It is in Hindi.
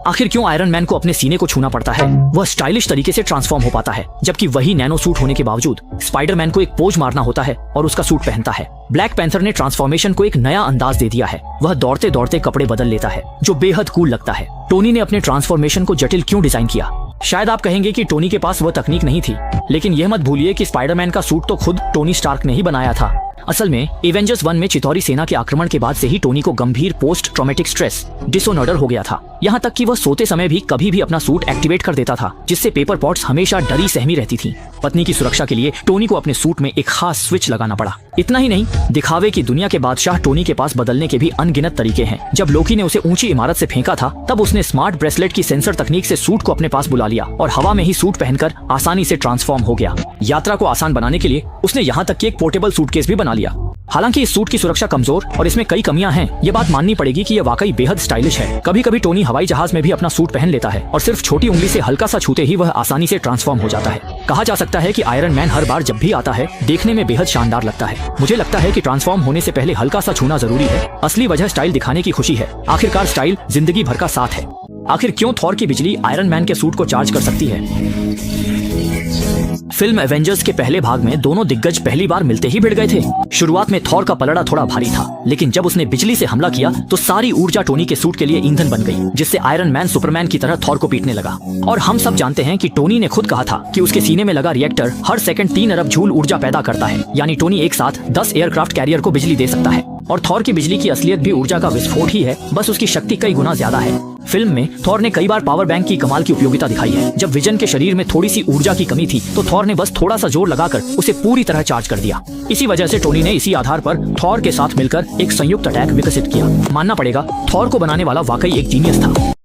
आखिर क्यों आयरन मैन को अपने सीने को छूना पड़ता है? वह स्टाइलिश तरीके से ट्रांसफॉर्म हो पाता है, जबकि वही नैनो सूट होने के बावजूद स्पाइडरमैन को एक पोज मारना होता है और उसका सूट पहनता है। ब्लैक पैंथर ने ट्रांसफॉर्मेशन को एक नया अंदाज दे दिया है। वह दौड़ते दौड़ते कपड़े बदल लेता है, जो बेहद कूल लगता है। टोनी ने अपने ट्रांसफॉर्मेशन को जटिल क्यों डिजाइन किया? शायद आप कहेंगे कि टोनी के पास वह तकनीक नहीं थी, लेकिन यह मत भूलिए कि स्पाइडरमैन का सूट तो खुद टोनी स्टार्क ने ही बनाया था। असल में एवेंजर्स 1 में चितौरी सेना के आक्रमण के बाद से ही टोनी को गंभीर पोस्ट ट्रॉमेटिक स्ट्रेस डिसऑर्डर हो गया था। यहाँ तक कि वह सोते समय भी कभी भी अपना सूट एक्टिवेट कर देता था, जिससे पेपर पॉट्स हमेशा डरी सहमी रहती थी। पत्नी की सुरक्षा के लिए टोनी को अपने सूट में एक खास स्विच लगाना पड़ा। इतना ही नहीं, दिखावे की दुनिया के बादशाह टोनी के पास बदलने के भी अनगिनत तरीके हैं। जब लोकी ने उसे ऊंची इमारत से फेंका था, तब उसने स्मार्ट ब्रेसलेट की सेंसर तकनीक से सूट को अपने पास बुला लिया और हवा में ही सूट पहनकर आसानी से ट्रांसफॉर्म हो गया। यात्रा को आसान बनाने के लिए उसने यहाँ तक कि एक पोर्टेबल सूटकेस भी बना लिया। हालांकि इस सूट की सुरक्षा कमजोर और इसमें कई कमियां हैं, ये बात माननी पड़ेगी कि यह वाकई बेहद स्टाइलिश है। कभी कभी टोनी हवाई जहाज में भी अपना सूट पहन लेता है और सिर्फ छोटी उंगली से हल्का सा छूते ही वह आसानी से ट्रांसफॉर्म हो जाता है। कहा जा सकता है कि आयरन मैन हर बार जब भी आता है, देखने में बेहद शानदार लगता है। मुझे लगता है कि ट्रांसफॉर्म होने से पहले हल्का सा छूना जरूरी है। असली वजह स्टाइल दिखाने की खुशी है। आखिरकार स्टाइल जिंदगी भर का साथ है। आखिर क्यों थॉर की बिजली आयरन मैन के सूट को चार्ज कर सकती है? फिल्म एवेंजर्स के पहले भाग में दोनों दिग्गज पहली बार मिलते ही भिड़ गए थे। शुरुआत में थॉर का पलड़ा थोड़ा भारी था, लेकिन जब उसने बिजली से हमला किया तो सारी ऊर्जा टोनी के सूट के लिए ईंधन बन गई, जिससे आयरन मैन सुपरमैन की तरह थॉर को पीटने लगा। और हम सब जानते हैं कि टोनी ने खुद कहा था कि उसके सीने में लगा रिएक्टर हर सेकंड 3 अरब जूल ऊर्जा पैदा करता है, यानी टोनी एक साथ 10 एयरक्राफ्ट कैरियर को बिजली दे सकता है। और थॉर की बिजली की असलियत भी ऊर्जा का विस्फोट ही है, बस उसकी शक्ति कई गुना ज्यादा है। फिल्म में थॉर ने कई बार पावर बैंक की कमाल की उपयोगिता दिखाई है। जब विजन के शरीर में थोड़ी सी ऊर्जा की कमी थी, तो थॉर ने बस थोड़ा सा जोर लगाकर उसे पूरी तरह चार्ज कर दिया। इसी वजह से टोनी ने इसी आधार पर थॉर के साथ मिलकर एक संयुक्त अटैक विकसित किया। मानना पड़ेगा, थॉर को बनाने वाला वाकई एक जीनियस था।